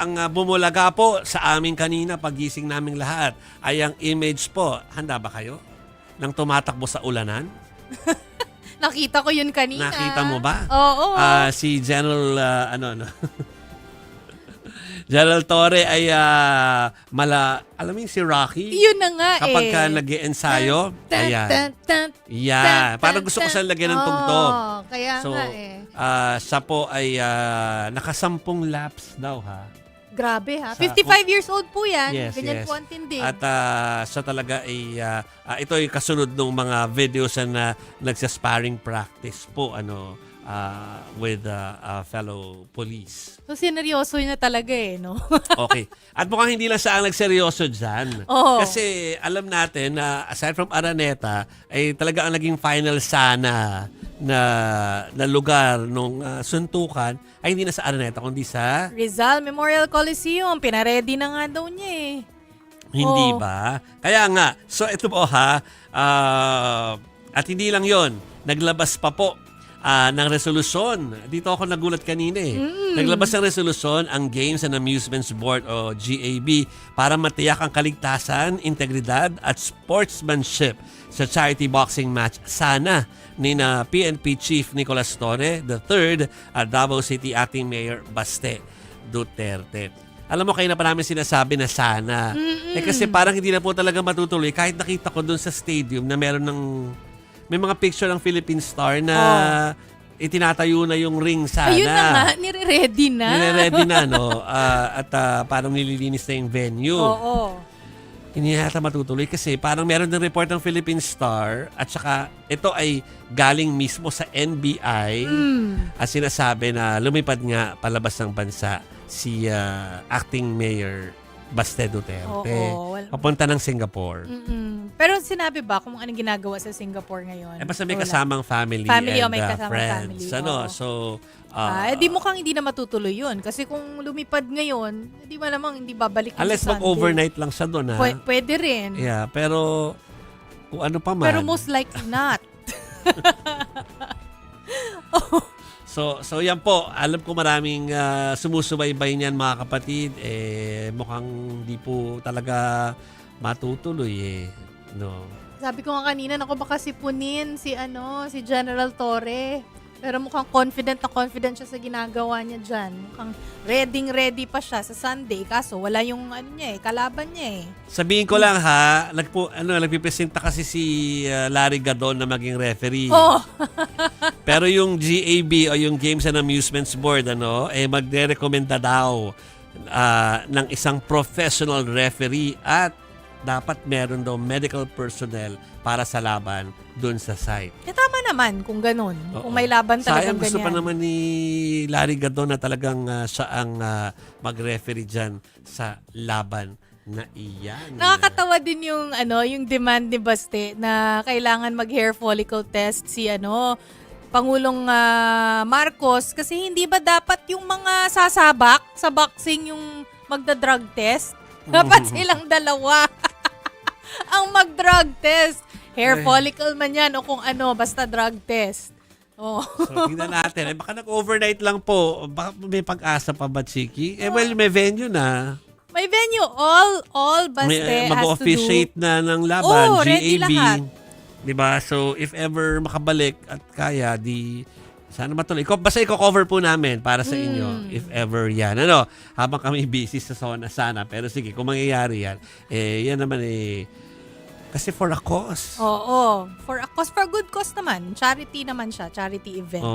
ang bumulaga po sa amin kanina pagising naming lahat ay ang image po. Handa ba kayo? Nang tumatakbo sa ulanan? Nakita ko yun kanina. Nakita mo ba? Oo. Si General, General Torre ay alam mo yung si Rocky? Yun na nga Kapag ka eh. nag-i-ensayo, ayan. Yan. Parang gusto ko siyang lagyan ng tugtog. Kaya So, nga eh. siya po ay nakasampung laps daw ha. Grabe ha. Sa- 55 years old po yan. Yes, Ganyan yes. po ang tindi. At siya talaga ay ito ay kasunod ng mga videos na nagsa-sparring practice po with fellow police. So, sineryoso na talaga eh, no? Okay. At mukhang hindi lang siya ang nagseryoso dyan. Oo. Kasi alam natin na aside from Araneta, ay talaga ang naging final sana na lugar nung suntukan ay hindi na sa Araneta kundi sa Rizal Memorial Coliseum. Pinaredy na nga daw niya eh. hindi Oo. ba? Kaya nga, so ito po at hindi lang yon, naglabas pa po ng resolusyon. Dito ako nagulat kanina eh. Naglabas ng resolusyon ang Games and Amusements Board o GAB para matiyak ang kaligtasan, integridad at sportsmanship sa charity boxing match sana ni na PNP Chief Nicolas Torre III at Davao City Acting Mayor Baste Duterte. Alam mo, kayo na pa namin sinasabi na sana. Kasi parang hindi na po talaga matutuloy. Kahit nakita ko dun sa stadium na may mga picture ng Philippine Star na itinatayo na yung ring sana. Ayun na nga, nire-ready na. Nire-ready na, no? At parang nililinis na yung venue. Oo. Hindi na yata matutuloy kasi parang meron ng report ng Philippine Star at saka ito ay galing mismo sa NBI at sinasabi na lumipad nga palabas ng bansa si Acting Mayor Baste Duterte. Oo. Papunta ng Singapore. Pero sinabi ba kung anong ginagawa sa Singapore ngayon? Basta may Wala. kasamang family, Family, and may kasamang friends. family, oo. So, di mukhang hindi na matutuloy yun. Kasi kung lumipad ngayon, di ba namang hindi babalik unless sa Sunday. mag-overnight lang siya doon, ha? Pwede rin. Yeah, pero kung ano pa man. Pero most likely not. So yan po, alam ko maraming sumusubaybay niyan mga kapatid. Mukhang di po talaga matutuloy no. Sabi ko nga kanina, naku baka sipunin si General Torre. Pero mukhang confident siya sa ginagawa niya dyan. Mukhang ready pa siya sa Sunday. Kaso wala yung kalaban niya eh. Sabihin ko lang ha, nagpipresenta kasi si Larry Gadon na maging referee. Oh! Pero yung GAB o yung Games and Amusements Board magre-recommenda daw ng isang professional referee at dapat meron daw medical personnel para sa laban dun sa site. Tama naman kung ganun. Oo. Kung may laban Sayang talagang gusto pa ganyan. naman ni Larry Gadon na talagang siya ang mag-referee dyan sa laban na iyan. Nakakatawa din yung demand ni Baste na kailangan mag-hair follicle test si Pangulong Marcos kasi hindi ba dapat yung mga sasabak sa boxing yung magda-drug test? Dapat silang dalawa ang mag-drug test. Hair follicle man yan o kung basta drug test. Oh. So, tingnan natin. Baka nag-overnight lang po. Baka may pag-asa pa ba, Chiki? Well, may venue na. May venue. All Baste has to do. Mag-officiate na ng laban. Oh, ready GAB. lahat. Diba? So, if ever makabalik at kaya, sana matuloy. Basta i-cover po namin para sa inyo. If ever yan. Habang kami busy sa zona sana. Pero sige, kung mangyayari yan, yan naman kasi for a cause. Oo. For a cause. For a good cause naman. Charity naman siya. Charity event.